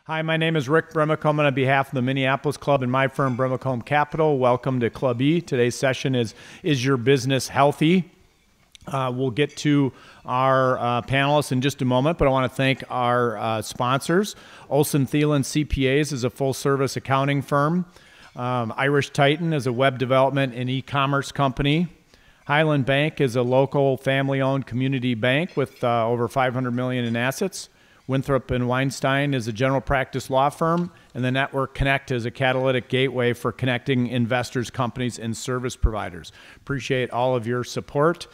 Hi, my name is Rick Brimacombe on behalf of the Minneapolis Club and my firm, Brimacombe Capital. Welcome to Club E. Today's session is Your Business Healthy? We'll get to our panelists in just a moment, but I want to thank our sponsors. Olson Thielen CPAs is a full-service accounting firm. Irish Titan is a web development and e-commerce company. Highland Bank is a local family-owned community bank with over $500 million in assets. Winthrop and Weinstein is a general practice law firm, and the Network Connect is a catalytic gateway for connecting investors, companies, and service providers. Appreciate all of your support,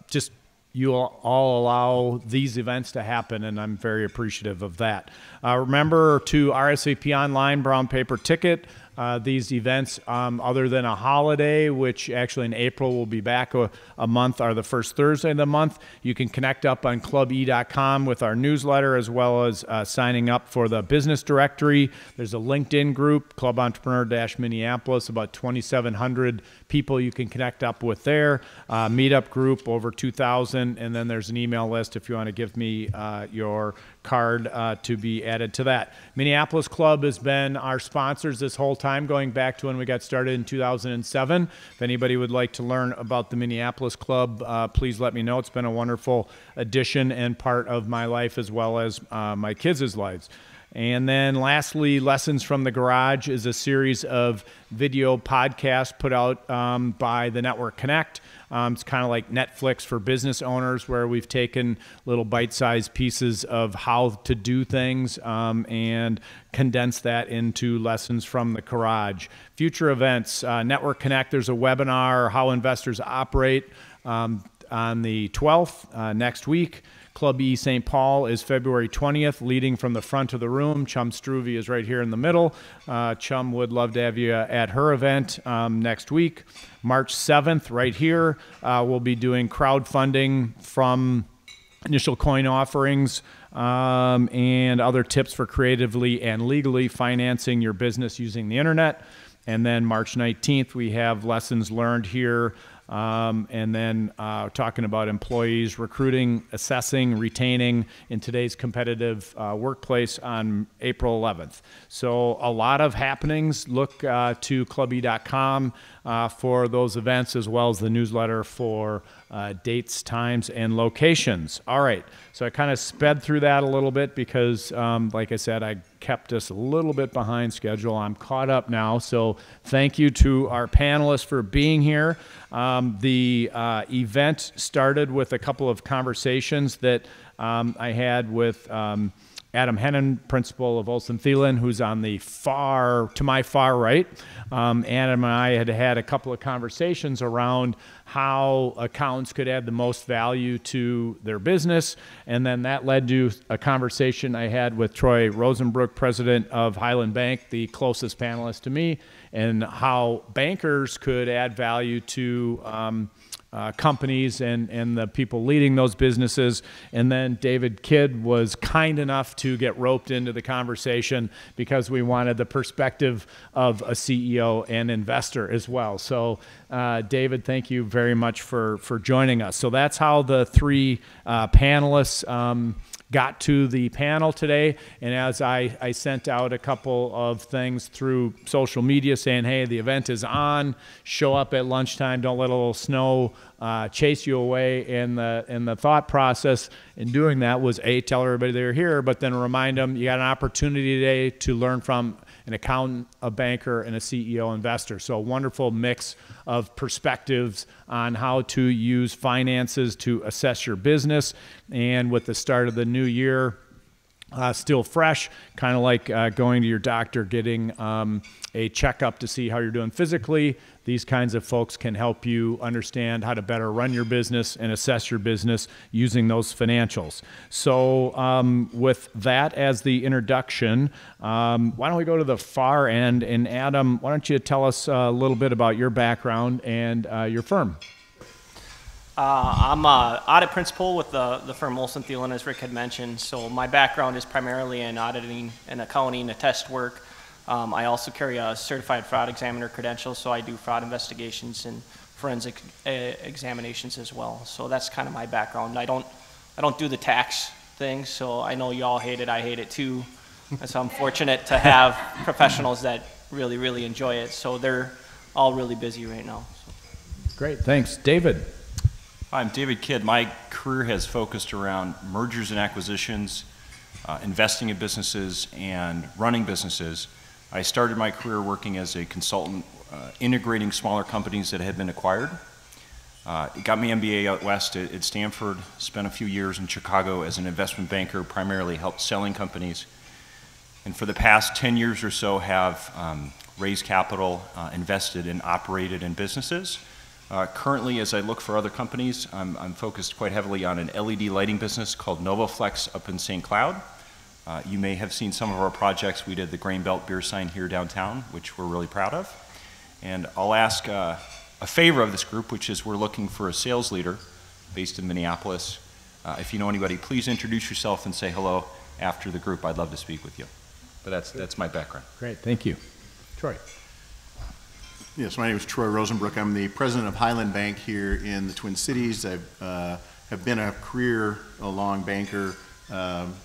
just you all allow these events to happen, and I'm very appreciative of that. Remember to RSVP online, brown paper ticket. These events, other than a holiday, which actually in April will be back a month, are the first Thursday of the month. You can connect up on clube.com with our newsletter, as well as signing up for the business directory. There's a LinkedIn group, Club Entrepreneur-Minneapolis, about 2,700 people you can connect up with there. Meetup group, over 2,000, and then there's an email list if you want to give me your card to be added to that. Minneapolis Club has been our sponsors this whole time, going back to when we got started in 2007. If anybody would like to learn about the Minneapolis Club, please let me know. It's been a wonderful addition and part of my life, as well as my kids' lives. And then lastly, Lessons from the Garage is a series of video podcasts put out by the Network Connect. It's kind of like Netflix for business owners, where we've taken little bite-sized pieces of how to do things and condensed that into Lessons from the Garage. Future events, Network Connect, there's a webinar, How Investors Operate, on the 12th, next week. Club E St. Paul is February 20th, leading from the front of the room. Chum Struve is right here in the middle. Chum would love to have you at her event next week. March 7th, right here, we'll be doing crowdfunding from initial coin offerings and other tips for creatively and legally financing your business using the internet. And then March 19th, we have lessons learned here. And then talking about employees, recruiting, assessing, retaining in today's competitive workplace on April 11th. So a lot of happenings. Look to clube.com for those events, as well as the newsletter for dates, times, and locations. All right, so I kind of sped through that a little bit because, like I said, I kept us a little bit behind schedule. I'm caught up now, so thank you to our panelists for being here. The event started with a couple of conversations that I had with Adam Hennon, principal of Olson Thielen, who's on the to my far right. Adam and I had a couple of conversations around how accountants could add the most value to their business. And then that led to a conversation I had with Troy Rosenbrook, president of Highland Bank, the closest panelist to me, and how bankers could add value to companies and the people leading those businesses. And then David Kidd was kind enough to get roped into the conversation because we wanted the perspective of a CEO and investor as well. So David, thank you very much for joining us. So that's how the three panelists got to the panel today. And as I sent out a couple of things through social media saying, hey, the event is on, show up at lunchtime, don't let a little snow chase you away. And the thought process in doing that was, A, tell everybody they're here, but then remind them you got an opportunity today to learn from an accountant, a banker, and a CEO investor. So a wonderful mix of perspectives on how to use finances to assess your business. And with the start of the new year, still fresh, kind of like going to your doctor, getting a checkup to see how you're doing physically. These kinds of folks can help you understand how to better run your business and assess your business using those financials. So with that as the introduction, why don't we go to the far end? And Adam, why don't you tell us a little bit about your background and your firm? I'm an audit principal with the firm Olson Thielen, as Rick had mentioned. So my background is primarily in auditing and accounting, attest work. I also carry a certified fraud examiner credential, so I do fraud investigations and forensic examinations as well. So that's kind of my background. I don't do the tax things. So I know you all hate it. I hate it too. And so I'm fortunate to have professionals that really, really enjoy it. So they're all really busy right now. So. Great, thanks. David. Hi, I'm David Kidd. My career has focused around mergers and acquisitions, investing in businesses, and running businesses. I started my career working as a consultant, integrating smaller companies that had been acquired. Got my MBA out west at Stanford, spent a few years in Chicago as an investment banker, primarily helped selling companies. And for the past 10 years or so have raised capital, invested and operated in businesses. Currently, as I look for other companies, I'm focused quite heavily on an LED lighting business called NovaFlex up in St. Cloud. You may have seen some of our projects. We did the Grain Belt beer sign here downtown, which we're really proud of. And I'll ask a favor of this group, which is we're looking for a sales leader based in Minneapolis. If you know anybody, please introduce yourself and say hello after the group. I'd love to speak with you. But that's my background. Great, thank you. Troy. Yes, my name is Troy Rosenbrook. I'm the president of Highland Bank here in the Twin Cities. I have been a career-long banker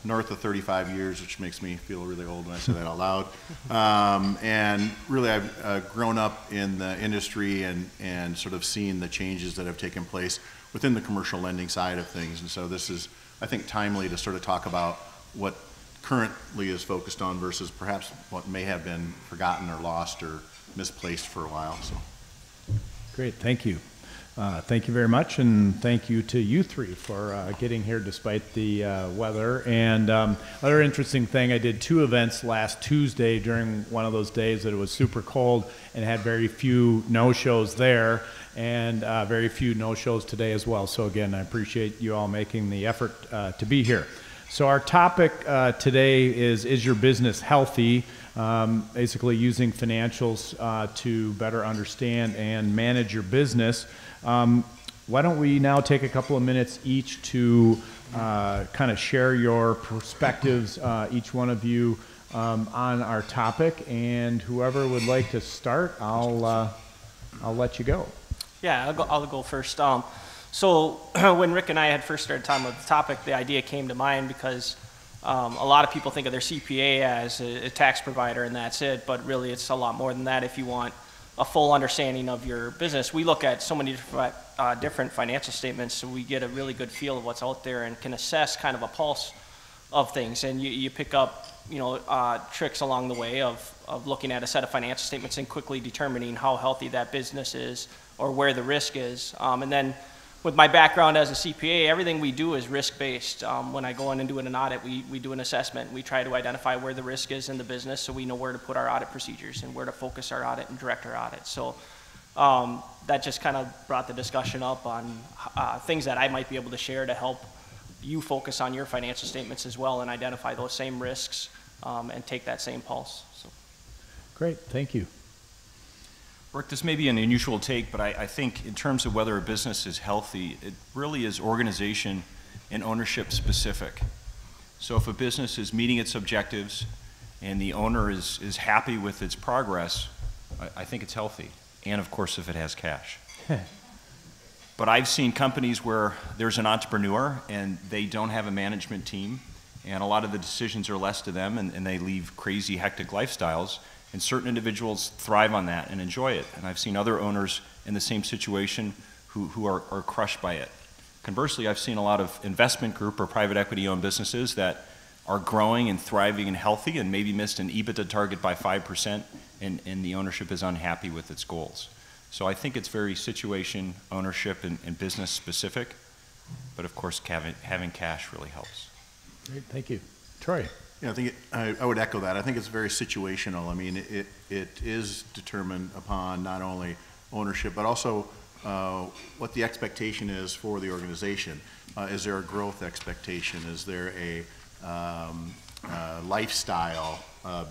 north of 35 years, which makes me feel really old when I say that out loud. And really, I've grown up in the industry and sort of seen the changes that have taken place within the commercial lending side of things. And so this is, I think, timely to sort of talk about what currently is focused on versus perhaps what may have been forgotten or lost or misplaced for a while. So, great, thank you. Thank you very much, and thank you to you three for getting here despite the weather. And another interesting thing, I did 2 events last Tuesday during one of those days that it was super cold and had very few no-shows there, and very few no-shows today as well. So again, I appreciate you all making the effort to be here. So our topic today is your business healthy? Basically using financials to better understand and manage your business. Why don't we now take a couple of minutes each to kind of share your perspectives, each one of you, on our topic, and whoever would like to start, I'll let you go. Yeah, I'll go first. So when Rick and I had first started talking about the topic, the idea came to mind because a lot of people think of their CPA as a tax provider and that's it, but really it's a lot more than that if you want a full understanding of your business. We look at so many different financial statements, so we get a really good feel of what's out there and can assess kind of a pulse of things. And you pick up, tricks along the way of looking at a set of financial statements and quickly determining how healthy that business is or where the risk is. And then with my background as a CPA, everything we do is risk-based. When I go in and do an audit, we do an assessment. We try to identify where the risk is in the business so we know where to put our audit procedures and where to focus our audit and direct our audit. So that just kind of brought the discussion up on things that I might be able to share to help you focus on your financial statements as well and identify those same risks and take that same pulse. So. Great, thank you. Rick, this may be an unusual take, but I think in terms of whether a business is healthy, it really is organization and ownership specific. So if a business is meeting its objectives and the owner is happy with its progress, I think it's healthy. And of course, if it has cash. But I've seen companies where there's an entrepreneur and they don't have a management team, and a lot of the decisions are left to them, and they leave crazy, hectic lifestyles. And certain individuals thrive on that and enjoy it. And I've seen other owners in the same situation who are crushed by it. Conversely, I've seen a lot of investment group or private equity owned businesses that are growing and thriving and healthy and maybe missed an EBITDA target by 5% and the ownership is unhappy with its goals. So I think it's very situation, ownership, and business specific. But of course, having cash really helps. Great, thank you. Troy. Yeah, I think I would echo that. I think it's very situational. I mean, it is determined upon not only ownership, but also what the expectation is for the organization. Is there a growth expectation? Is there a lifestyle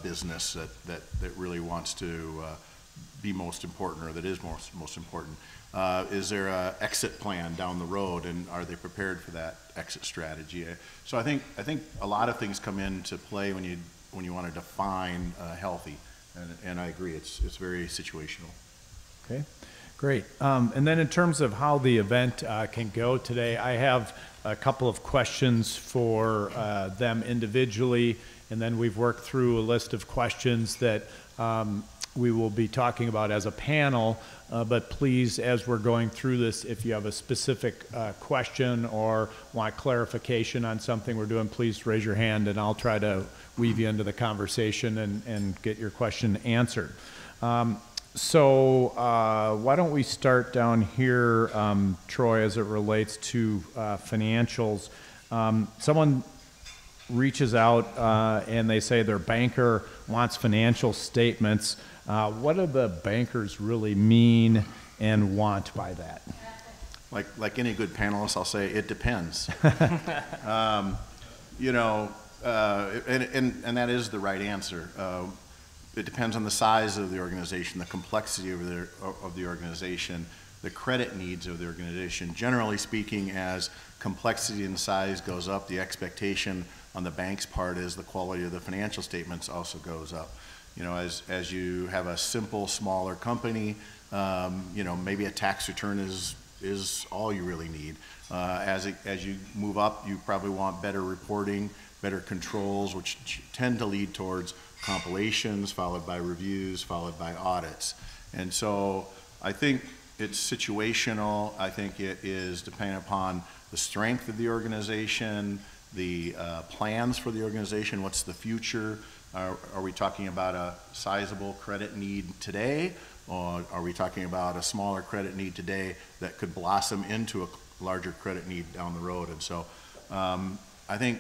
business that really wants to be most important, or that is most important? Is there an exit plan down the road, and are they prepared for that exit strategy? So I think a lot of things come into play when you want to define healthy, and I agree, it's very situational. Okay, Great. And then in terms of how the event can go today, I have a couple of questions for them individually, and then we've worked through a list of questions that we will be talking about as a panel. But please, as we're going through this, if you have a specific question or want clarification on something we're doing, please raise your hand and I'll try to weave you into the conversation and get your question answered. So why don't we start down here, Troy, as it relates to financials. Someone reaches out and they say their banker wants financial statements. What do the bankers really mean and want by that? Like any good panelist, I'll say it depends. You know, and that is the right answer. It depends on the size of the organization, the complexity of the organization, the credit needs of the organization. Generally speaking, as complexity and size goes up, the expectation on the bank's part is the quality of the financial statements also goes up. You know, as you have a simple, smaller company, you know, maybe a tax return is all you really need. As you move up, you probably want better reporting, better controls, which tend to lead towards compilations, followed by reviews, followed by audits. And so I think it's situational. I think it is dependent upon the strength of the organization, the plans for the organization, what's the future. Are we talking about a sizable credit need today, or are we talking about a smaller credit need today that could blossom into a larger credit need down the road? And so I think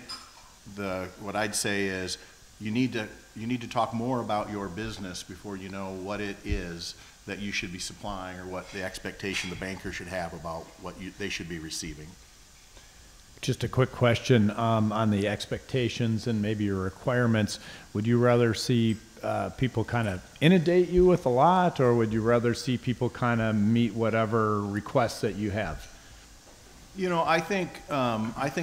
what I'd say is you need to talk more about your business before you know what it is that you should be supplying or what the expectation the banker should have about what they should be receiving. Just a quick question on the expectations and maybe your requirements. Would you rather see people kind of inundate you with a lot, or would you rather see people kind of meet whatever requests that you have? You know, I think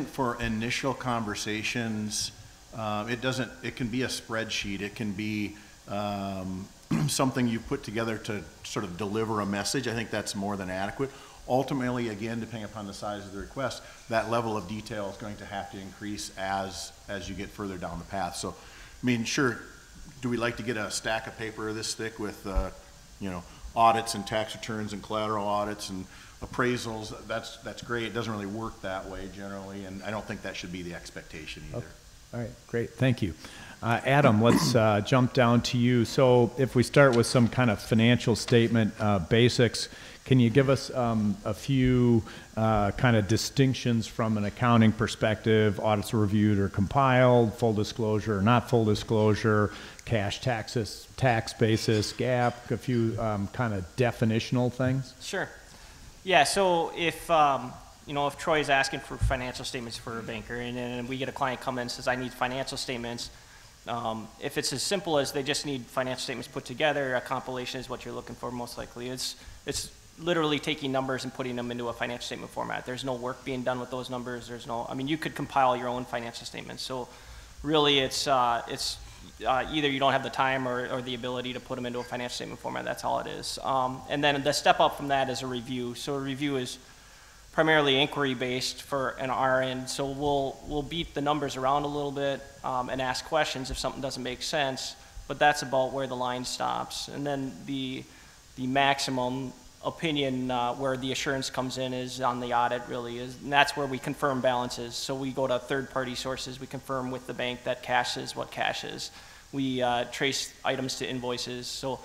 for initial conversations, it can be a spreadsheet. It can be something you put together to sort of deliver a message. I think that's more than adequate. Ultimately, again, depending upon the size of the request, that level of detail is going to have to increase as you get further down the path. So, I mean, sure, do we like to get a stack of paper this thick with, you know, audits and tax returns and collateral audits and appraisals? That's great. It doesn't really work that way generally, and I don't think that should be the expectation either. Okay. All right, great, thank you. Adam, let's jump down to you. So if we start with some kind of financial statement basics, can you give us a few kind of distinctions from an accounting perspective, audits reviewed or compiled, full disclosure or not full disclosure, cash taxes, tax basis, GAAP, a few kind of definitional things? Sure. Yeah, so if you know, if Troy is asking for financial statements for a banker, and then we get a client come in and says, I need financial statements, if it's as simple as they just need financial statements put together, a compilation is what you're looking for most likely. It's literally taking numbers and putting them into a financial statement format. There's no work being done with those numbers. I mean, you could compile your own financial statements. So really it's either you don't have the time or the ability to put them into a financial statement format. That's all it is. And then the step up from that is a review. So a review is primarily inquiry based for an our end. So we'll beat the numbers around a little bit and ask questions if something doesn't make sense, but that's about where the line stops. And then the maximum opinion where the assurance comes in is on the audit really is, and that's where we confirm balances. So we go to third-party sources, we confirm with the bank that cash is what cash is. We trace items to invoices. So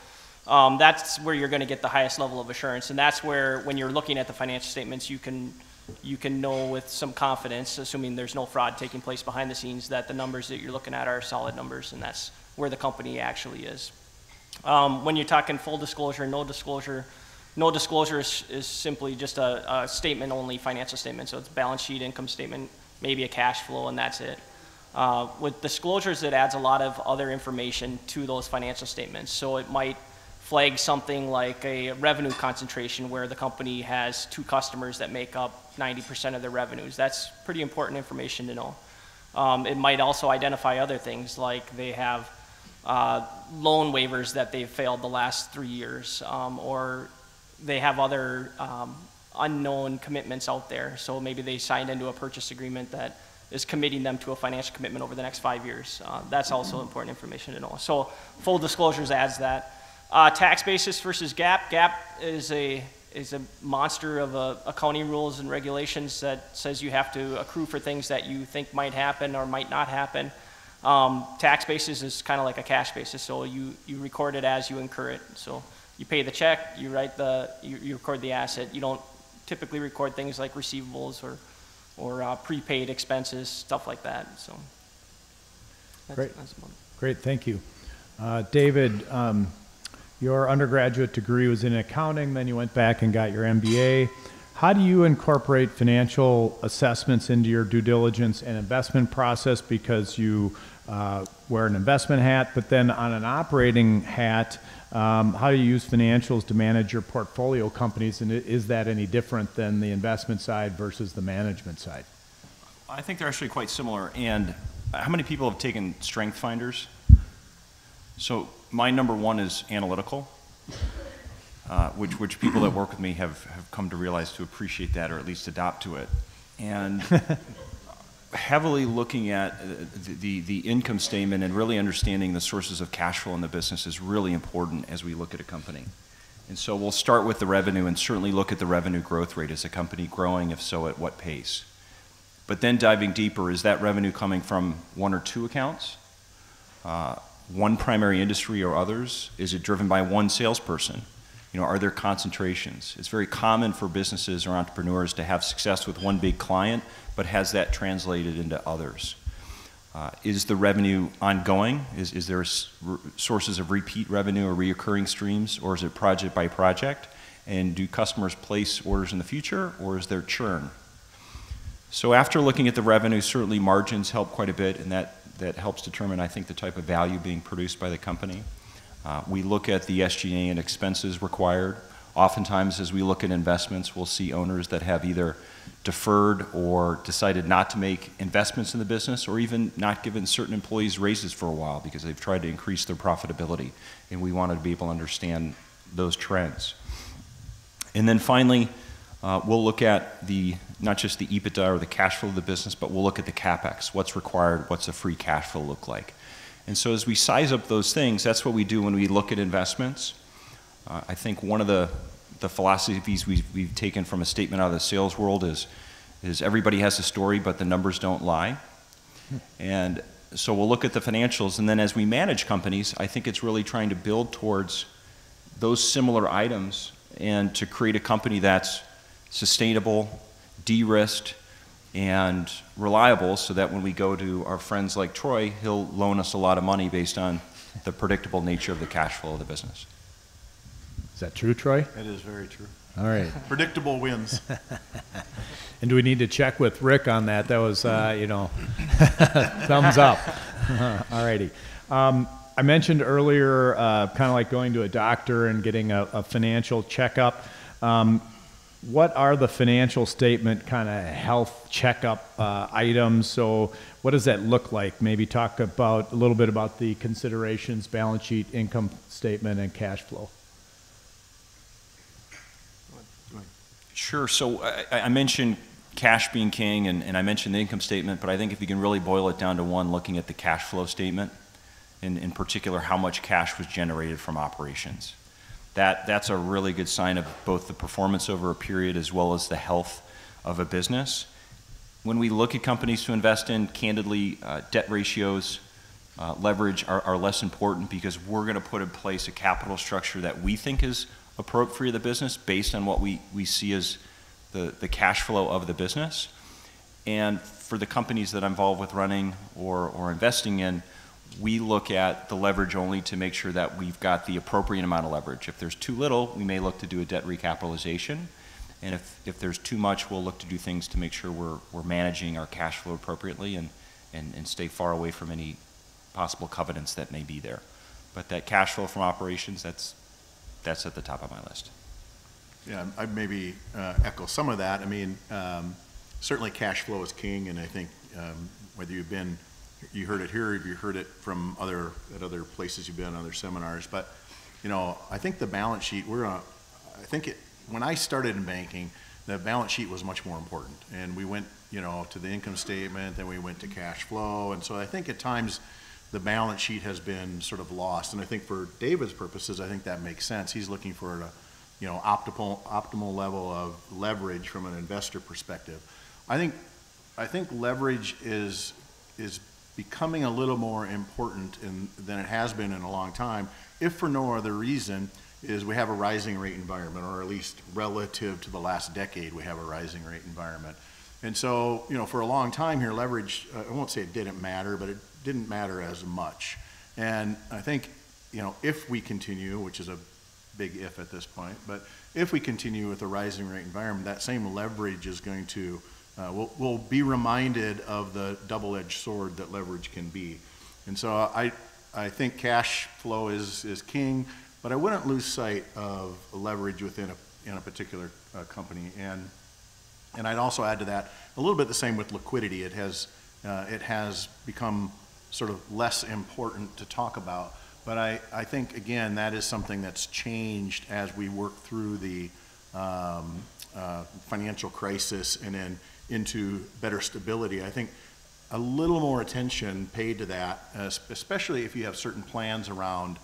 that's where you're going to get the highest level of assurance, and that's where when you're looking at the financial statements you can know with some confidence, assuming there's no fraud taking place behind the scenes, that the numbers that you're looking at are solid numbers, and that's where the company actually is. When you're talking full disclosure, no disclosure is simply just a statement-only financial statement. So it's balance sheet, income statement, maybe a cash flow, and that's it. With disclosures, it adds a lot of other information to those financial statements. So it might flag something like a revenue concentration where the company has 2 customers that make up 90% of their revenues. That's pretty important information to know. It might also identify other things like they have loan waivers that they've failed the last 3 years, or they have other unknown commitments out there. So maybe they signed into a purchase agreement that is committing them to a financial commitment over the next 5 years. That's also important information to know. So full disclosures adds that. Tax basis versus GAAP. GAAP is a monster of accounting rules and regulations that says you have to accrue for things that you think might happen or might not happen. Tax basis is kind of like a cash basis, so you record it as you incur it. So you pay the check, you record the asset. You don't typically record things like receivables or prepaid expenses, stuff like that. So Great. Great, thank you. David, your undergraduate degree was in accounting, then you went back and got your MBA. How do you incorporate financial assessments into your due diligence and investment process? Because you wear an investment hat, but then on an operating hat, how do you use financials to manage your portfolio companies, and is that any different than the investment side versus the management side? I think they're actually quite similar. And how many people have taken Strength Finders? So my number one is analytical, which people that work with me have come to realize to appreciate that, or at least adopt to it. And heavily looking at the income statement and really understanding the sources of cash flow in the business is really important as we look at a company. And so we'll start with the revenue and certainly look at the revenue growth rate. Is a company growing? If so, at what pace? But then diving deeper, is that revenue coming from one or two accounts? One primary industry or others? Is it driven by one salesperson? Are there concentrations? It's very common for businesses or entrepreneurs to have success with one big client, but has that translated into others? Is the revenue ongoing? Is there sources of repeat revenue or reoccurring streams, or is it project by project? And do customers place orders in the future, or is there churn? So after looking at the revenue, certainly margins help quite a bit, and that helps determine, I think, the type of value being produced by the company. We look at the SG&A and expenses required. Oftentimes, as we look at investments, we'll see owners that have either deferred or decided not to make investments in the business, or even not given certain employees raises for a while because they've tried to increase their profitability, and we wanted to be able to understand those trends. And then finally, we'll look at not just the EBITDA or the cash flow of the business, but we'll look at the CapEx. What's required? What's the free cash flow look like? And so as we size up those things, that's what we do when we look at investments. I think one of the philosophies we've taken from a statement out of the sales world is everybody has a story, but the numbers don't lie. And so we'll look at the financials, and then as we manage companies, I think it's really trying to build towards those similar items and to create a company that's sustainable, de-risked, and reliable, so that when we go to our friends like Troy, he'll loan us a lot of money based on the predictable nature of the cash flow of the business. Is that true, Troy? That is very true. All right. Predictable wins. And do we need to check with Rick on that? That was, thumbs up. All righty. I mentioned earlier, kind of like going to a doctor and getting a financial checkup. What are the financial statement kind of health checkup items? So what does that look like? Maybe talk about a little bit about the considerations, balance sheet, income statement, and cash flow. Sure. So I mentioned cash being king, and I mentioned the income statement, but I think if you can really boil it down to one, looking at the cash flow statement, in particular how much cash was generated from operations. That's a really good sign of both the performance over a period as well as the health of a business. When we look at companies to invest in, candidly, debt ratios, leverage are less important, because we're going to put in place a capital structure that we think is appropriate for the business based on what we see as the cash flow of the business. And for the companies that I'm involved with running or investing in, we look at the leverage only to make sure that we've got the appropriate amount of leverage. If there's too little, we may look to do a debt recapitalization. And if there's too much, we'll look to do things to make sure we're managing our cash flow appropriately and stay far away from any possible covenants that may be there. But that cash flow from operations, that's at the top of my list. Yeah, I maybe echo some of that. I mean, certainly cash flow is king, and I think whether you heard it here, or you heard it from other places you've been, other seminars, but I think the balance sheet, I think when I started in banking, the balance sheet was much more important. And we went, to the income statement, then we went to cash flow. And so I think at times the balance sheet has been sort of lost. And I think for David's purposes, I think that makes sense. He's looking for a, optimal level of leverage from an investor perspective. I think leverage is becoming a little more important than it has been in a long time, if for no other reason is we have a rising rate environment, or at least relative to the last decade, we have a rising rate environment. And so, for a long time here, leverage, I won't say it didn't matter, but it didn't matter as much. And I think, if we continue, which is a big if at this point, but if we continue with a rising rate environment, that same leverage is going to, we'll be reminded of the double-edged sword that leverage can be. And so I think cash flow is king, but I wouldn't lose sight of leverage within a particular company. And I'd also add to that a little bit the same with liquidity. It has become sort of less important to talk about. But I think, again, that is something that's changed as we work through the financial crisis and then into better stability. I think a little more attention paid to that, especially if you have certain plans around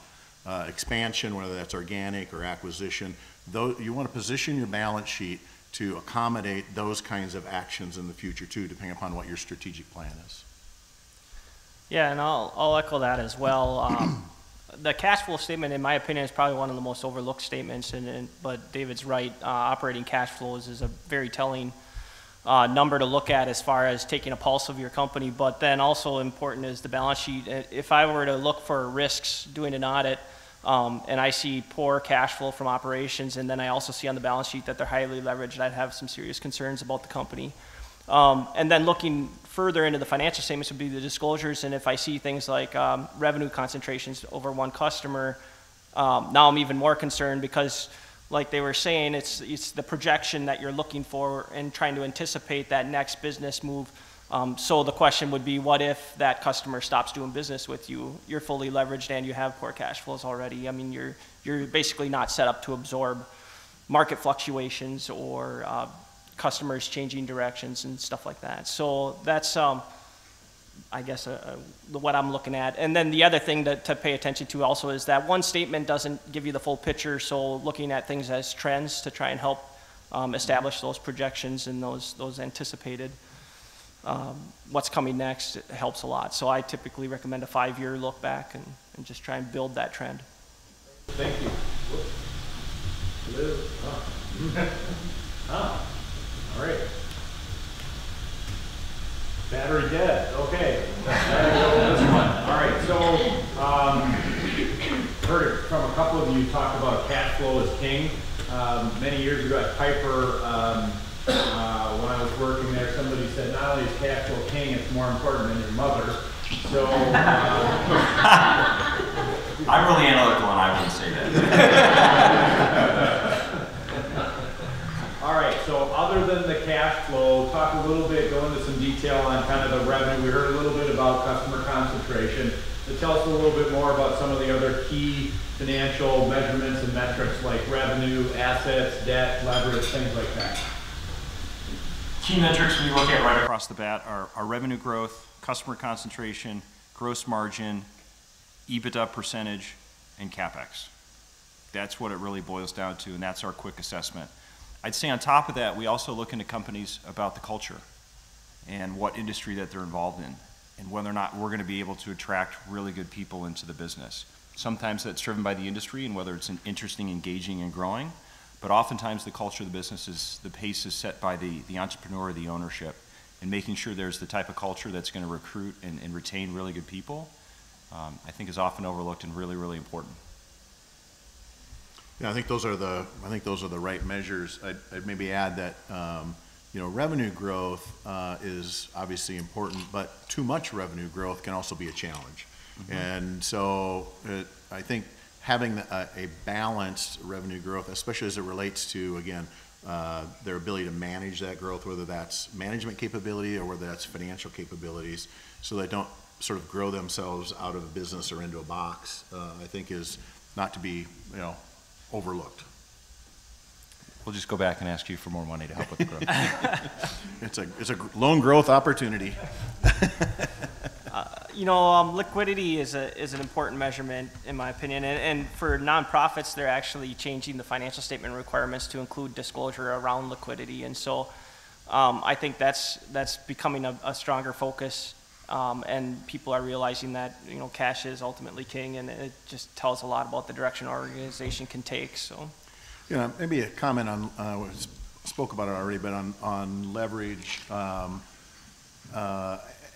expansion, whether that's organic or acquisition. Though you want to position your balance sheet to accommodate those kinds of actions in the future too, depending upon what your strategic plan is. Yeah, and I'll echo that as well. The cash flow statement, in my opinion, is probably one of the most overlooked statements, but David's right. Operating cash flows is a very telling number to look at as far as taking a pulse of your company, but then also important is the balance sheet. If I were to look for risks doing an audit, and I see poor cash flow from operations, and then I also see on the balance sheet that they're highly leveraged, I'd have some serious concerns about the company. And then looking further into the financial statements would be the disclosures, and if I see things like revenue concentrations over one customer, now I'm even more concerned because, like they were saying, it's the projection that you're looking for and trying to anticipate that next business move. So the question would be, what if that customer stops doing business with you? You're fully leveraged and you have poor cash flows already. I mean, you're basically not set up to absorb market fluctuations or customers changing directions and stuff like that. So that's, I guess, what I'm looking at. And then the other thing to pay attention to also is that one statement doesn't give you the full picture. So looking at things as trends to try and help establish those projections and those anticipated what's coming next helps a lot. So I typically recommend a 5-year look back and just try and build that trend. Thank you. Hello. Oh. All right. Battery dead. Okay. All right. So, heard from a couple of you talk about cash flow as king. Many years ago at Piper, when I was working there, somebody said, not only is cash flow king, it's more important than your mother. So, I'm really analytical and I wouldn't say that. all right, so other than the cash flow, talk a little bit, go into some detail on kind of the revenue. We heard a little bit about customer concentration. But tell us a little bit more about some of the other key financial measurements and metrics like revenue, assets, debt, leverage, things like that. Key metrics we look at right across the bat are our revenue growth, customer concentration, gross margin, EBITDA percentage, and CapEx. That's what it really boils down to, and that's our quick assessment. I'd say on top of that, we also look into companies about the culture and what industry that they're involved in and whether or not we're going to be able to attract really good people into the business. Sometimes that's driven by the industry and whether it's an interesting, engaging, and growing. But oftentimes the culture of the business is, the pace is set by the entrepreneur, the ownership, and making sure there's the type of culture that's going to recruit and retain really good people, I think is often overlooked and really, really important. Yeah, I think those are the right measures. I'd maybe add that revenue growth is obviously important, but too much revenue growth can also be a challenge. Mm-hmm. And so I think having a balanced revenue growth, especially as it relates to, again, their ability to manage that growth, whether that's management capability or whether that's financial capabilities, so they don't sort of grow themselves out of a business or into a box, I think is not to be, overlooked. We'll just go back and ask you for more money to help with the growth. It's a loan growth opportunity. Liquidity is an important measurement, in my opinion, and for nonprofits, they're actually changing the financial statement requirements to include disclosure around liquidity, and so I think that's becoming a stronger focus, and people are realizing that cash is ultimately king, and it just tells a lot about the direction our organization can take. So, maybe a comment on we spoke about it already, but on leverage.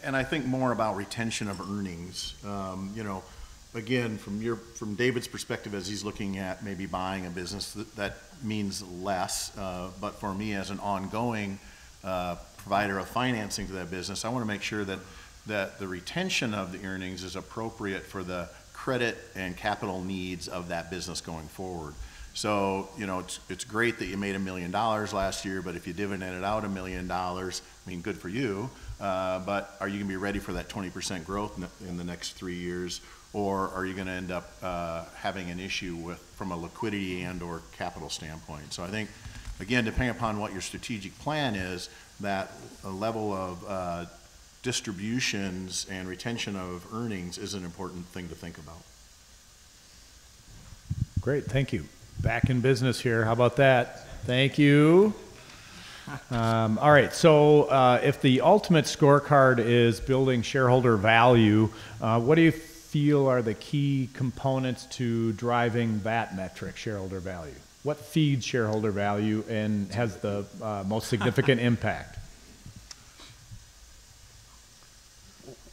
And I think more about retention of earnings. Again, from David's perspective, as he's looking at maybe buying a business, that means less. But for me, as an ongoing provider of financing to that business, I want to make sure that the retention of the earnings is appropriate for the credit and capital needs of that business going forward. So, it's great that you made $1 million last year, but if you dividended out $1 million, good for you. But are you going to be ready for that 20% growth in the next 3 years, or are you going to end up having an issue from a liquidity and/or capital standpoint? So I think, again, depending upon what your strategic plan is, that a level of distributions and retention of earnings is an important thing to think about. Great, thank you. Back in business here. How about that? Thank you. All right, so if the ultimate scorecard is building shareholder value, what do you feel are the key components to driving that metric, shareholder value? What feeds shareholder value and has the most significant impact?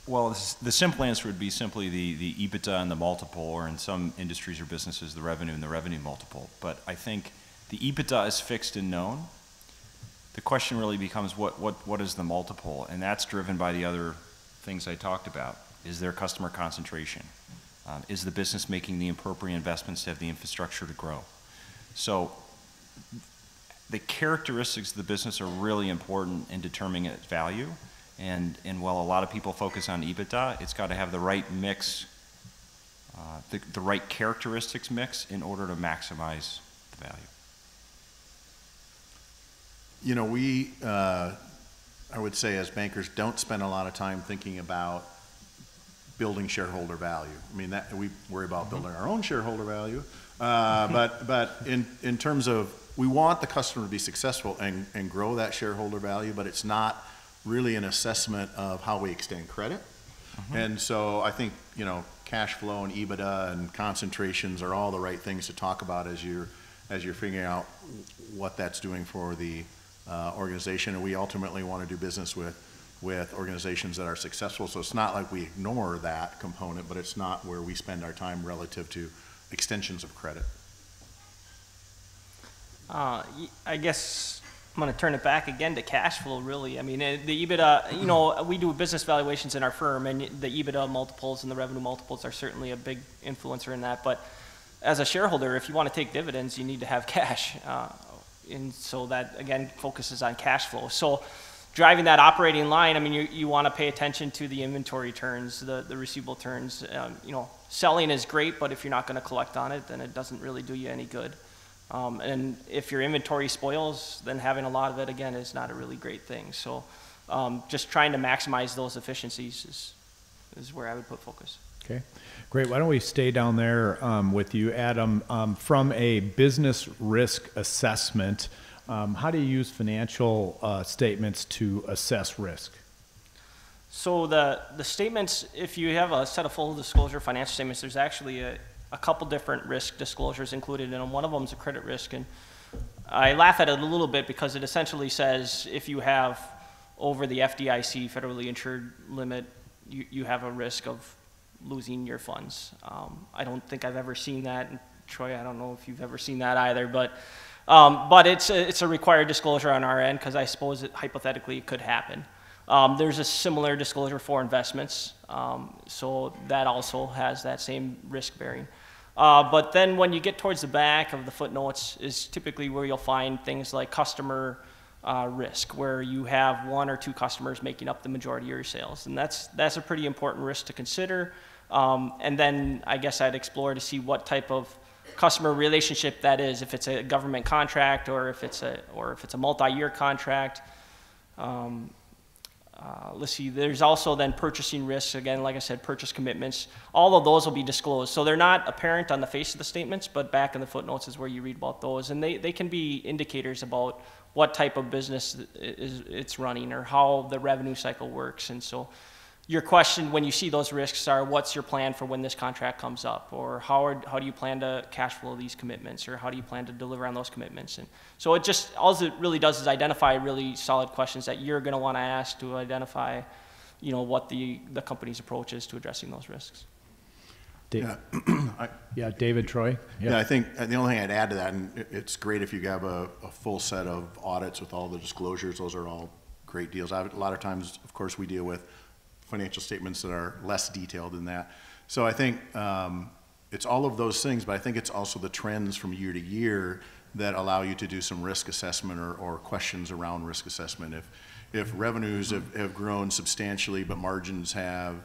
Well, the simple answer would be simply the EBITDA and the multiple, or in some industries or businesses, the revenue and the revenue multiple. But I think the EBITDA is fixed and known. The question really becomes what is the multiple? And that's driven by the other things I talked about. Is there customer concentration? Is the business making the appropriate investments to have the infrastructure to grow? So the characteristics of the business are really important in determining its value. And while a lot of people focus on EBITDA, it's got to have the right mix, the right characteristics mix in order to maximize the value. I would say as bankers, don't spend a lot of time thinking about building shareholder value. That we worry about building our own shareholder value, but in terms of, we want the customer to be successful and grow that shareholder value, but it's not really an assessment of how we extend credit. And so I think, cash flow and EBITDA and concentrations are all the right things to talk about as you're figuring out what that's doing for the organization. And we ultimately want to do business with organizations that are successful. So it's not like we ignore that component, but it's not where we spend our time relative to extensions of credit. I guess I'm going to turn it back again to cash flow, really. The EBITDA, we do business valuations in our firm, and the EBITDA multiples and the revenue multiples are certainly a big influencer in that. But as a shareholder, if you want to take dividends, you need to have cash. And so that, again, focuses on cash flow. So driving that operating line, you want to pay attention to the inventory turns, the receivable turns. Selling is great, but if you're not going to collect on it, then it doesn't really do you any good. And if your inventory spoils, then having a lot of it, again, is not a really great thing. So just trying to maximize those efficiencies is where I would put focus. Okay, great. Why don't we stay down there with you, Adam? From a business risk assessment, how do you use financial statements to assess risk? So the statements, if you have a set of full disclosure financial statements, there's actually a couple different risk disclosures included in them. One of them is a credit risk, and I laugh at it a little bit because it essentially says if you have over the FDIC, federally insured limit, you have a risk of losing your funds. I don't think I've ever seen that. And Troy, I don't know if you've ever seen that either, but it's a required disclosure on our end because I suppose hypothetically it could happen. There's a similar disclosure for investments, so that also has that same risk bearing. But then when you get towards the back of the footnotes is typically where you'll find things like customer risk, where you have one or two customers making up the majority of your sales. And that's a pretty important risk to consider. And then I guess I'd explore to see what type of customer relationship that is, if it's a government contract or if it's a multi-year contract. Let's see, there's also then purchasing risks, again, like I said, purchase commitments. All of those will be disclosed. So they're not apparent on the face of the statements, but back in the footnotes is where you read about those. And they can be indicators about what type of business it's running or how the revenue cycle works. And so your question when you see those risks are, what's your plan for when this contract comes up? Or how do you plan to cash flow these commitments? Or how do you plan to deliver on those commitments? And so it just, all it really does is identify really solid questions that you're going to want to ask to identify, what the company's approach is to addressing those risks. Yeah, David, Troy? Yeah, I think the only thing I'd add to that, and it's great if you have a full set of audits with all the disclosures. Those are all great deals. A lot of times, of course, we deal with financial statements that are less detailed than that. So I think it's all of those things, but I think it's also the trends from year to year that allow you to do some risk assessment or questions around risk assessment. If revenues have grown substantially, but margins have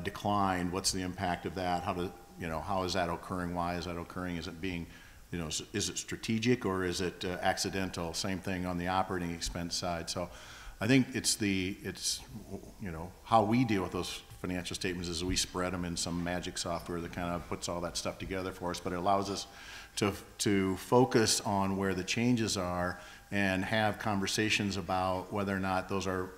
declined, what's the impact of that? How is that occurring? Why is that occurring? Is it being, is it strategic or is it accidental? Same thing on the operating expense side. So I think it's how we deal with those financial statements is we spread them in some magic software that kind of puts all that stuff together for us, but it allows us to focus on where the changes are and have conversations about whether or not those are,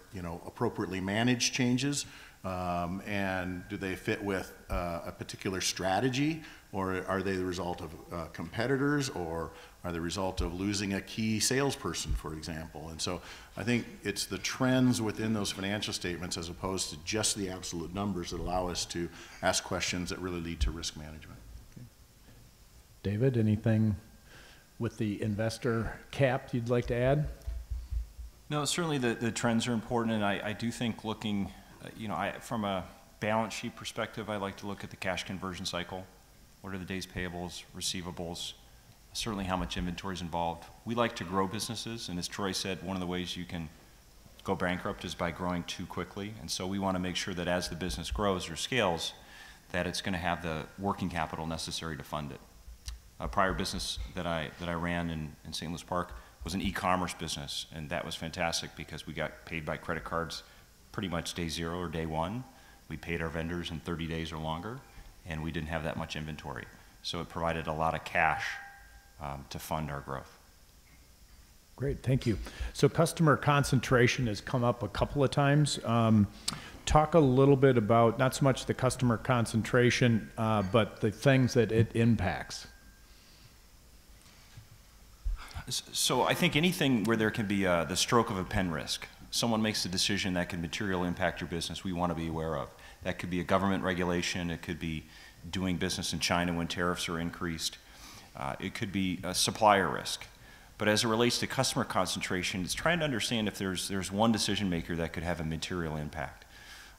appropriately managed changes, and do they fit with a particular strategy, or are they the result of competitors, or are the result of losing a key salesperson, for example. And so I think it's the trends within those financial statements as opposed to just the absolute numbers that allow us to ask questions that really lead to risk management. Okay. David, anything with the investor cap you'd like to add? No, certainly the trends are important, and I do think looking, from a balance sheet perspective, I like to look at the cash conversion cycle. What are the days payables, receivables, certainly how much inventory is involved. We like to grow businesses, and as Troy said, one of the ways you can go bankrupt is by growing too quickly, and so we want to make sure that as the business grows or scales, that it's going to have the working capital necessary to fund it. A prior business that I ran in St. Louis Park was an e-commerce business, and that was fantastic because we got paid by credit cards pretty much day zero or day one. We paid our vendors in 30 days or longer, and we didn't have that much inventory. So it provided a lot of cash to fund our growth. Great, thank you. So customer concentration has come up a couple of times. Talk a little bit about not so much the customer concentration, but the things that it impacts. So I think anything where there can be the stroke of a pen risk, someone makes a decision that can materially impact your business, we want to be aware of. That could be a government regulation, it could be doing business in China when tariffs are increased, it could be a supplier risk. But as it relates to customer concentration, it's trying to understand if there's one decision maker that could have a material impact.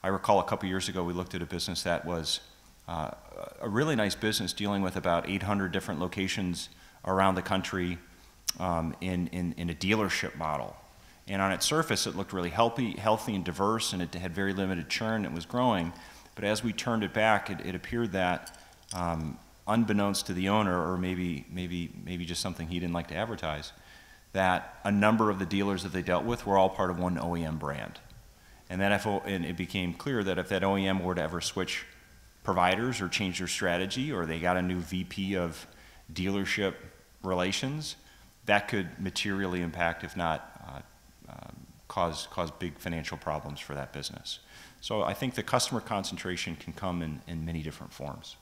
I recall a couple years ago we looked at a business that was a really nice business dealing with about 800 different locations around the country in a dealership model. And on its surface, it looked really healthy and diverse, and it had very limited churn. It was growing. But as we turned it back, it appeared that, unbeknownst to the owner, or maybe just something he didn't like to advertise, that a number of the dealers that they dealt with were all part of one OEM brand. And it became clear that if that OEM were to ever switch providers or change their strategy, or they got a new VP of dealership relations, that could materially impact, if not cause big financial problems for that business. So I think the customer concentration can come in many different forms.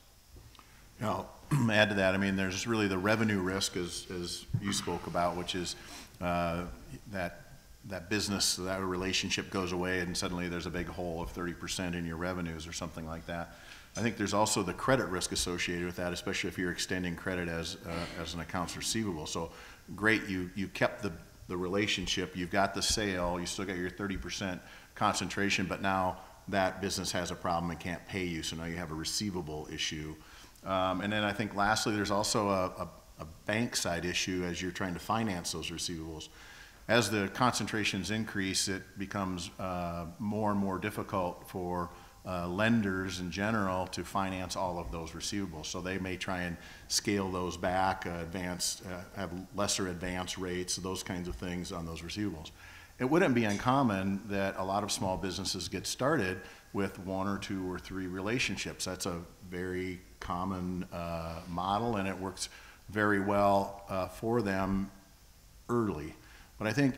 I'll add to that. I mean, there's really the revenue risk, as you spoke about, which is that business, that relationship goes away, and suddenly there's a big hole of 30% in your revenues or something like that. I think there's also the credit risk associated with that, especially if you're extending credit as an accounts receivable. So great, you kept the relationship, you've got the sale, you still got your 30% concentration, but now that business has a problem and can't pay you, so now you have a receivable issue. And then I think lastly, there's also a bank side issue as you're trying to finance those receivables. As the concentrations increase, it becomes more and more difficult for lenders in general to finance all of those receivables. So they may try and scale those back, have lesser advance rates, those kinds of things on those receivables. It wouldn't be uncommon that a lot of small businesses get started with 1 or 2 or 3 relationships. That's a very common model, and it works very well for them early. But I think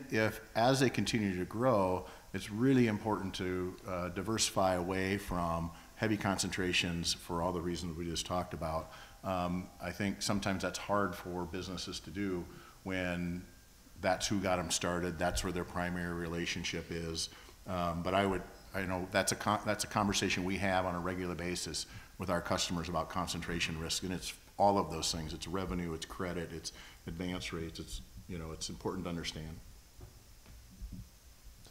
as they continue to grow, it's really important to diversify away from heavy concentrations for all the reasons we just talked about. I think sometimes that's hard for businesses to do when that's who got them started, that's where their primary relationship is. But I know that's a conversation we have on a regular basis with our customers about concentration risk, and it's all of those things. It's revenue, it's credit, it's advance rates, it's important to understand.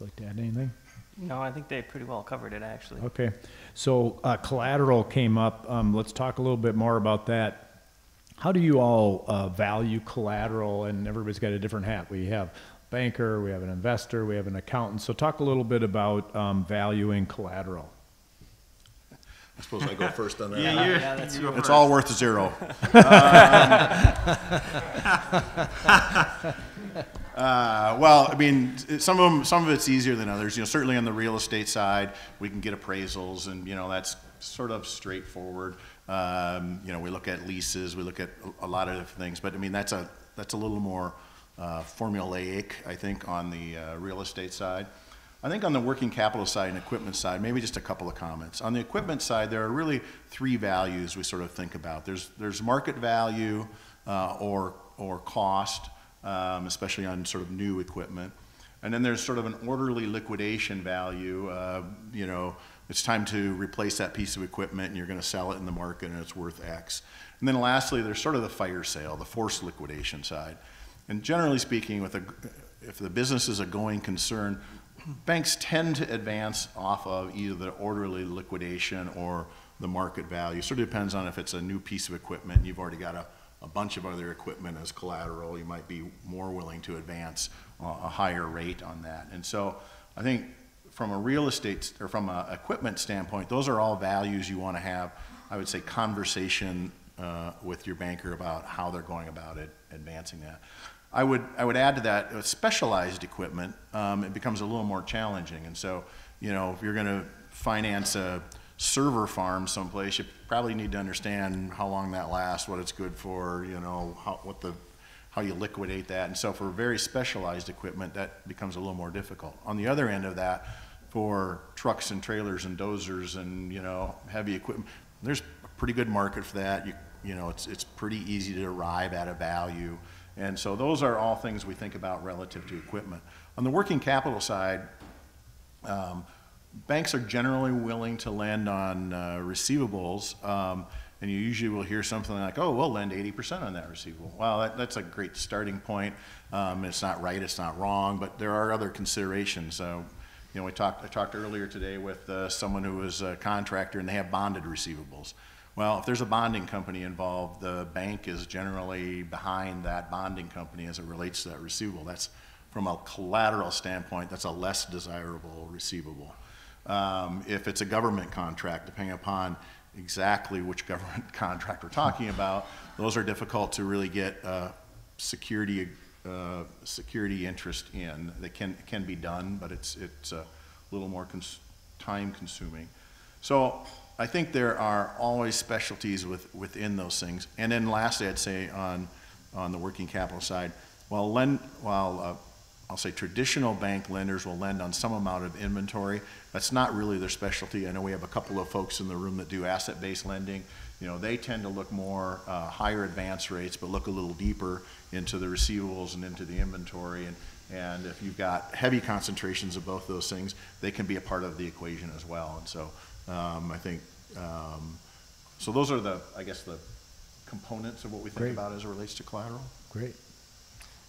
Would you like to add anything? No, I think they pretty well covered it, actually. Okay, so collateral came up. Let's talk a little bit more about that. How do you all value collateral? And everybody's got a different hat. We have banker, we have an investor, we have an accountant. So talk a little bit about valuing collateral. I suppose I go first on that. Yeah, that's you. It's all worth 0. Well, I mean, some of it's easier than others. Certainly on the real estate side, we can get appraisals, and that's sort of straightforward. We look at leases, we look at a lot of different things, but I mean that's a little more formulaic, I think, on the real estate side. I think on the working capital side and equipment side, maybe just a couple of comments. On the equipment side, there are really 3 values we sort of think about. There's market value or cost, especially on sort of new equipment. And then there's sort of an orderly liquidation value. It's time to replace that piece of equipment and you're going to sell it in the market and it's worth X. And then lastly, there's sort of the fire sale, the forced liquidation side. And generally speaking, if the business is a going concern, banks tend to advance off of either the orderly liquidation or the market value. Sort of depends on if it's a new piece of equipment and you've already got a bunch of other equipment as collateral, you might be more willing to advance a higher rate on that. And so I think from a real estate or from an equipment standpoint, those are all values you want to have, I would say, conversation with your banker about how they're going about it, advancing that. I would add to that, with specialized equipment, it becomes a little more challenging. And so, if you're going to finance a server farm someplace, you probably need to understand how long that lasts, what it's good for, how you liquidate that. And so for very specialized equipment, that becomes a little more difficult. On the other end of that, for trucks and trailers and dozers and, heavy equipment, there's a pretty good market for that. It's pretty easy to arrive at a value. And so those are all things we think about relative to equipment. On the working capital side, banks are generally willing to lend on receivables, and you usually will hear something like, "Oh, we'll lend 80% on that receivable." Well, that's a great starting point. It's not right, it's not wrong, but there are other considerations. I talked earlier today with someone who was a contractor, and they have bonded receivables. Well, if there's a bonding company involved, the bank is generally behind that bonding company as it relates to that receivable. That's, from a collateral standpoint, that's a less desirable receivable. If it's a government contract, depending upon exactly which government contract we're talking about, those are difficult to really get security interest in. They can be done, but it's a little more time consuming. So I think there are always specialties within those things. And then lastly, I'd say on the working capital side, while I'll say traditional bank lenders will lend on some amount of inventory, that's not really their specialty. I know we have a couple of folks in the room that do asset-based lending. They tend to look more higher advance rates, but look a little deeper into the receivables and into the inventory. And if you've got heavy concentrations of both those things, they can be a part of the equation as well. And so I think, so those are the components of what we think about as it relates to collateral. Great.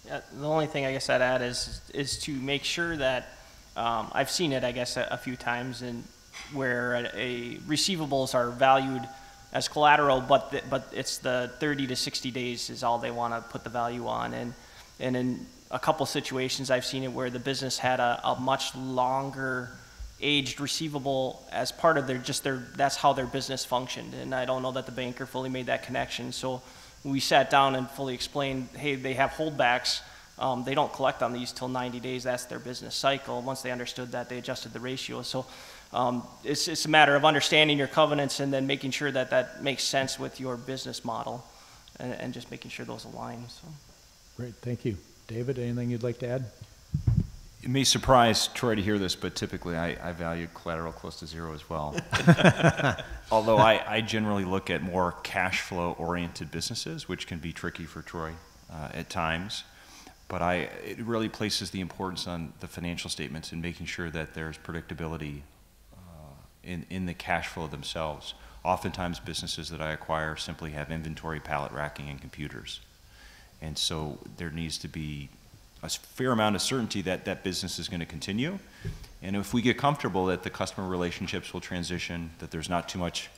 Yeah, the only thing I guess I'd add is to make sure that, I've seen it, I guess, a few times where receivables are valued as collateral, but it's the 30 to 60 days is all they want to put the value on. And in a couple situations, I've seen it where the business had a much longer aged receivable as part of that's how their business functioned. And I don't know that the banker fully made that connection. So we sat down and fully explained, hey, they have holdbacks. They don't collect on these till 90 days. That's their business cycle. Once they understood that, they adjusted the ratio. So it's a matter of understanding your covenants and then making sure that that makes sense with your business model and just making sure those align. So. Great, thank you. David, anything you'd like to add? It may surprise Troy to hear this, but typically I value collateral close to zero as well. Although I generally look at more cash flow oriented businesses, which can be tricky for Troy at times. But it really places the importance on the financial statements and making sure that there's predictability in the cash flow themselves. Oftentimes businesses that I acquire simply have inventory, pallet racking, and computers. And so there needs to be a fair amount of certainty that that business is going to continue. And if we get comfortable that the customer relationships will transition, that there's not too much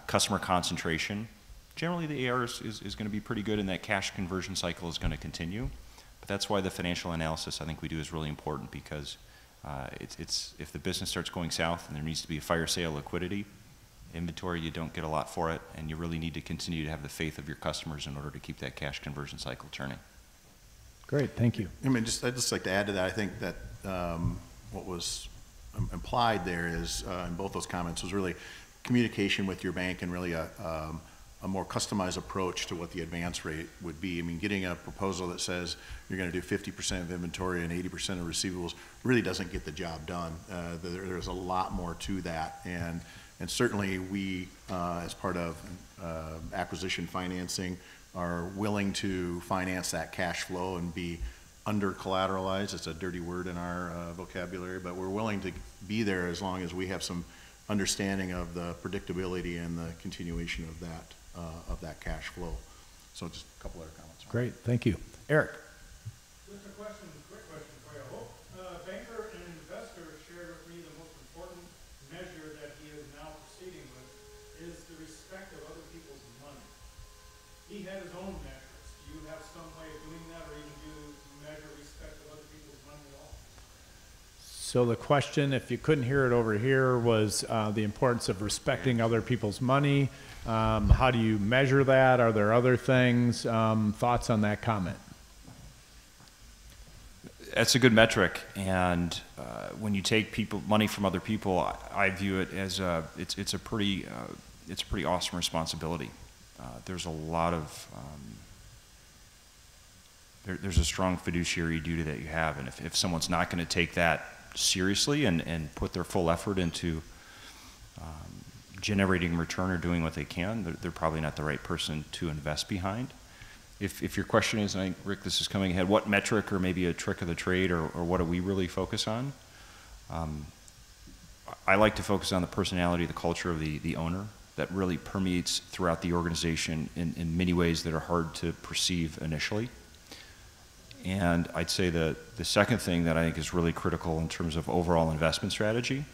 customer concentration, generally the AR is going to be pretty good and that cash conversion cycle is going to continue. But that's why the financial analysis I think we do is really important, because if the business starts going south and there needs to be a fire sale liquidity, inventory, you don't get a lot for it, and you really need to continue to have the faith of your customers in order to keep that cash conversion cycle turning. Great, thank you. I mean, I'd just like to add to that. I think that what was implied there is, in both those comments, was really communication with your bank and really a more customized approach to what the advance rate would be. I mean, getting a proposal that says you're going to do 50% of inventory and 80% of receivables really doesn't get the job done. There's a lot more to that, and certainly we, as part of acquisition financing, are willing to finance that cash flow and be under collateralized. It's a dirty word in our vocabulary, but we're willing to be there as long as we have some understanding of the predictability and the continuation of that cash flow. So just a couple other comments. Great, thank you. Eric. Just a quick question for you. I hope banker and investor shared with me the most important measure that he is now proceeding with is the respect of other people's money. He had his own metrics. Do you have some way of doing that, or even do you measure respect of other people's money at all? So the question, if you couldn't hear it over here, was the importance of respecting other people's money. How do you measure that? Are there other things? Thoughts on that comment? That's a good metric, and when you take money from other people, I view it as it's a pretty awesome responsibility. There's a lot of there's a strong fiduciary duty that you have, and if someone's not going to take that seriously and put their full effort into generating return or doing what they can, they're probably not the right person to invest behind. If your question is, and I think, Rick, this is coming ahead, what metric or maybe a trick of the trade or what do we really focus on? I like to focus on the personality, the culture of the owner that really permeates throughout the organization in many ways that are hard to perceive initially. And I'd say the second thing that I think is really critical in terms of overall investment strategy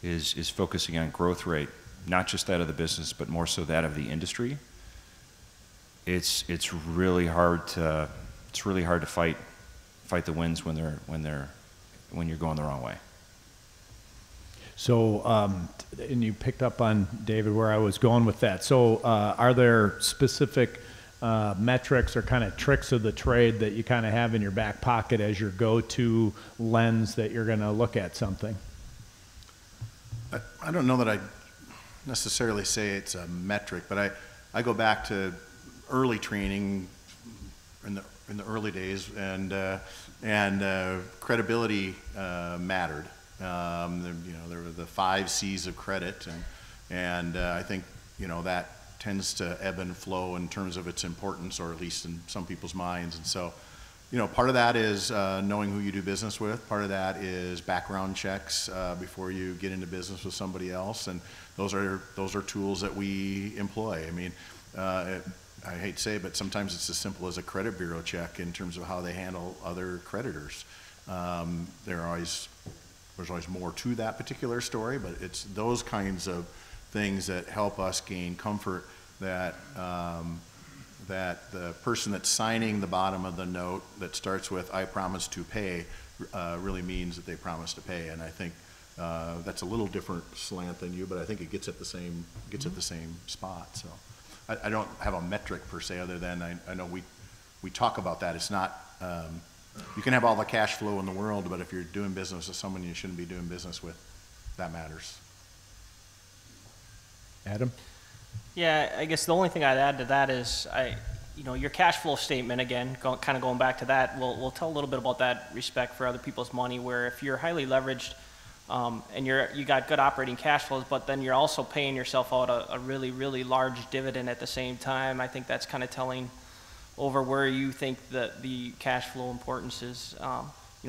is focusing on growth rate, not just that of the business, but more so that of the industry. It's really hard to fight the winds when you're going the wrong way. So, and you picked up on, David, where I was going with that. So, are there specific metrics or kind of tricks of the trade that you kind of have in your back pocket as your go-to lens that you're going to look at something? I don't know that I necessarily say it's a metric, but I go back to early training in the early days, and credibility mattered. There were the 5 C's of credit, and I think that tends to ebb and flow in terms of its importance, or at least in some people's minds. And so, part of that is knowing who you do business with. Part of that is background checks before you get into business with somebody else, and those are tools that we employ. I mean, I hate to say it, but sometimes it's as simple as a credit bureau check in terms of how they handle other creditors. There's always more to that particular story, but it's those kinds of things that help us gain comfort that that the person that's signing the bottom of the note that starts with "I promise to pay" really means that they promise to pay. And I think That's a little different slant than you, but I think it gets at the same spot. So I don't have a metric per se, other than I know we talk about that. It's not you can have all the cash flow in the world, but if you're doing business with someone you shouldn't be doing business with, that matters. Adam? Yeah, I guess the only thing I'd add to that is your cash flow statement, again, kind of going back to that, will tell a little bit about that respect for other people's money, where if you're highly leveraged and you got good operating cash flows, but then you're also paying yourself out a really, really large dividend at the same time, I think that's kind of telling over where you think that the cash flow importance is,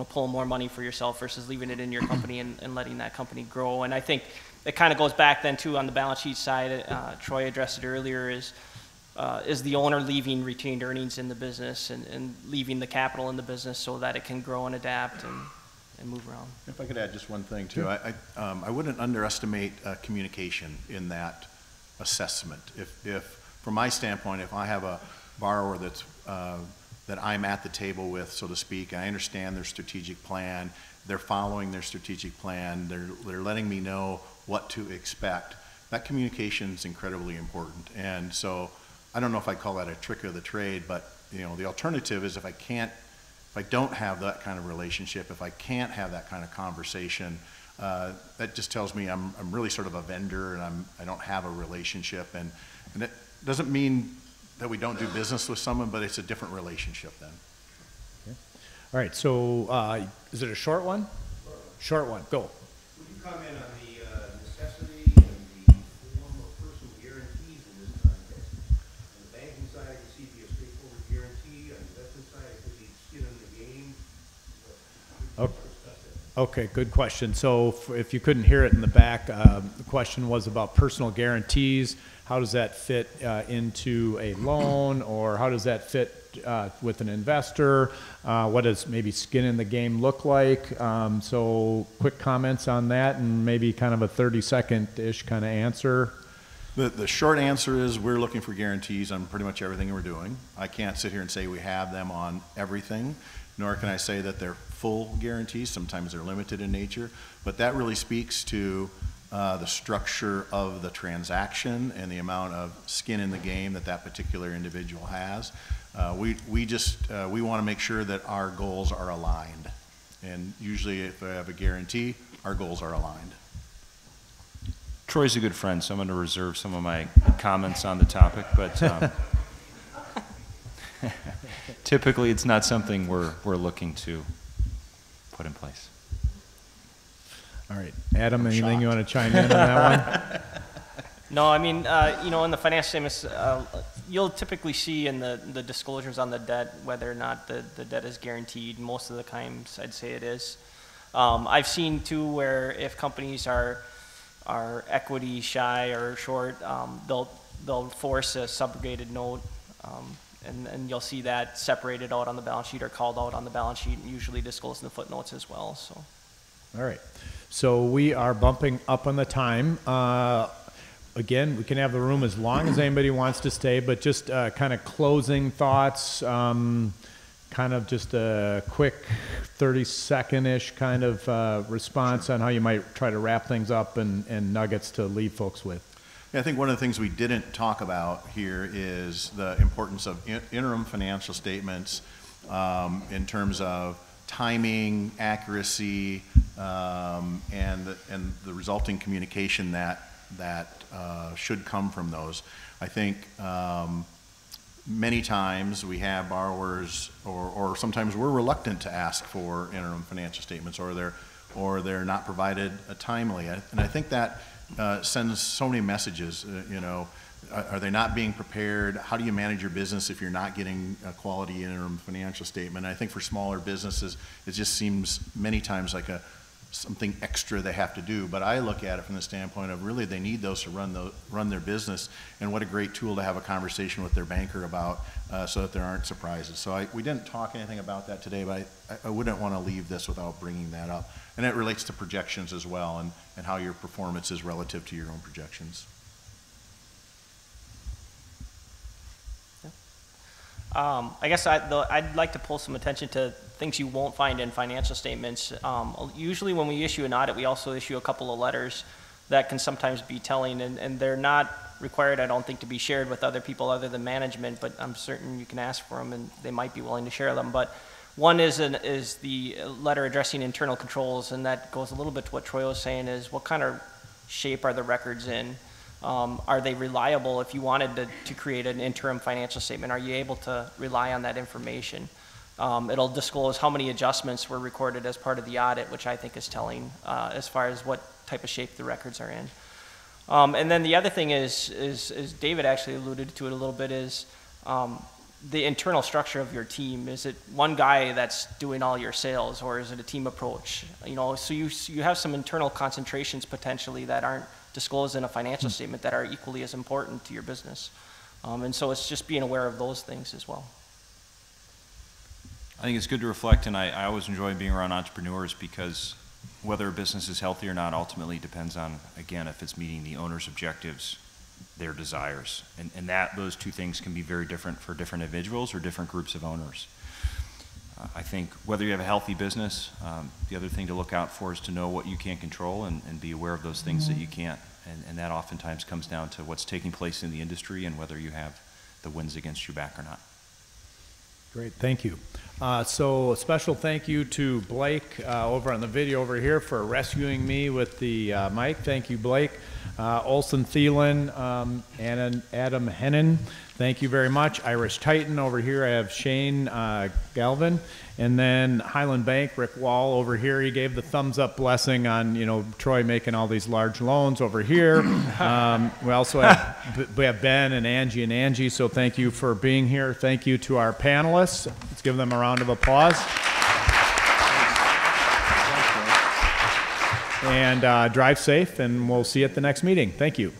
pulling more money for yourself versus leaving it in your company and letting that company grow. And I think it kind of goes back then too on the balance sheet side, Troy addressed it earlier, is the owner leaving retained earnings in the business and leaving the capital in the business so that it can grow and adapt and move around. If I could add just one thing too, I wouldn't underestimate communication in that assessment. If from my standpoint, if I have a borrower that I'm at the table with, so to speak, I understand their strategic plan, they're following their strategic plan, they're letting me know what to expect, that communication is incredibly important. And so I don't know if I call that a trick of the trade, but the alternative is if I don't have that kind of relationship, if I can't have that kind of conversation, that just tells me I'm really sort of a vendor and I don't have a relationship. And it doesn't mean that we don't do business with someone, but it's a different relationship then. Okay. All right, so is it a short one? Short one, go. Would you comment on the necessity and the form of personal guarantees in this context? On the banking side, I can see be a straightforward guarantee. On the investment side, it could be skin in the game. Okay, good question. So if you couldn't hear it in the back, the question was about personal guarantees. How does that fit into a loan, or how does that fit with an investor? What does maybe skin in the game look like? So quick comments on that, and maybe kind of a 30-second-ish kind of answer. The short answer is we're looking for guarantees on pretty much everything we're doing. I can't sit here and say we have them on everything, nor can I say that they're full guarantees. Sometimes they're limited in nature, but that really speaks to the structure of the transaction and the amount of skin in the game that particular individual has. We want to make sure that our goals are aligned, and usually if I have a guarantee, our goals are aligned. Troy's a good friend, so I'm going to reserve some of my comments on the topic, but typically it's not something we're looking to put in place. All right, Adam, anything you want to chime in on that one? No, I mean, in the financial statements, you'll typically see in the disclosures on the debt whether or not the debt is guaranteed. Most of the times, I'd say it is. I've seen too where if companies are equity shy or short, they'll force a subrogated note, and you'll see that separated out on the balance sheet or called out on the balance sheet, and usually disclosed in the footnotes as well. So. All right. So we are bumping up on the time. Again, we can have the room as long as anybody wants to stay, but just kind of closing thoughts, kind of just a quick 30-second-ish kind of response on how you might try to wrap things up and nuggets to leave folks with. Yeah, I think one of the things we didn't talk about here is the importance of interim financial statements in terms of timing, accuracy, and the resulting communication that should come from those. I think many times we have borrowers, or sometimes we're reluctant to ask for interim financial statements, or they're not provided timely, and I think that sends so many messages. Are they not being prepared? How do you manage your business if you're not getting a quality interim financial statement? I think for smaller businesses, it just seems many times like something extra they have to do. But I look at it from the standpoint of really they need those to run their business, and what a great tool to have a conversation with their banker about so that there aren't surprises. So we didn't talk anything about that today, but I wouldn't want to leave this without bringing that up. And it relates to projections as well, and how your performance is relative to your own projections. I guess I'd like to pull some attention to things you won't find in financial statements. Usually when we issue an audit, we also issue a couple of letters that can sometimes be telling, and they're not required, I don't think, to be shared with other people other than management, but I'm certain you can ask for them and they might be willing to share them. But one is the letter addressing internal controls, and that goes a little bit to what Troy was saying, is what kind of shape are the records in? Are they reliable? If you wanted to create an interim financial statement, are you able to rely on that information? It'll disclose how many adjustments were recorded as part of the audit, which I think is telling as far as what type of shape the records are in. And then the other thing is David actually alluded to it a little bit, is the internal structure of your team. Is it one guy that's doing all your sales, or is it a team approach? You know, so you have some internal concentrations potentially that aren't disclosed in a financial statement that are equally as important to your business. And so it's just being aware of those things as well. I think it's good to reflect, and I always enjoy being around entrepreneurs, because whether a business is healthy or not ultimately depends on, again, if it's meeting the owner's objectives, their desires. And those two things can be very different for different individuals or different groups of owners. I think whether you have a healthy business, the other thing to look out for is to know what you can't control and be aware of those things that you can't. And that oftentimes comes down to what's taking place in the industry and whether you have the winds against your back or not. Great, thank you. So a special thank you to Blake over on the video over here for rescuing me with the mic. Thank you, Blake. Olson Thielen and Adam Hennon, thank you very much. Irish Titan over here, I have Shane Galvin. And then Highland Bank, Rick Wall over here, he gave the thumbs up blessing on, you know, Troy making all these large loans over here. We also have Ben and Angie, so thank you for being here. Thank you to our panelists. Let's give them a round of applause. And drive safe, and we'll see you at the next meeting. Thank you.